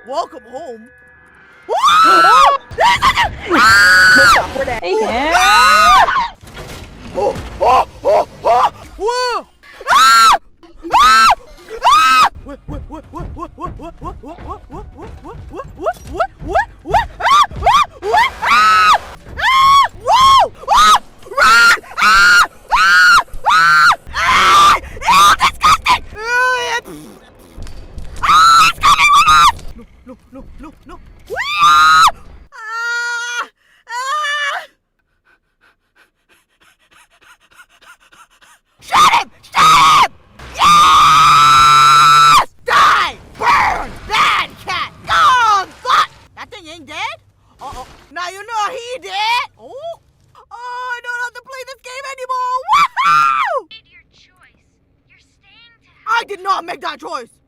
Welcome home. No. Shut him! Yes! Die! Burn! Bad cat! Gone! Fuck! That thing ain't dead? Uh-oh. Now you know he dead! Oh! I don't have to play this game anymore! Woohoo! You made your choice. You're staying to I did not make that choice!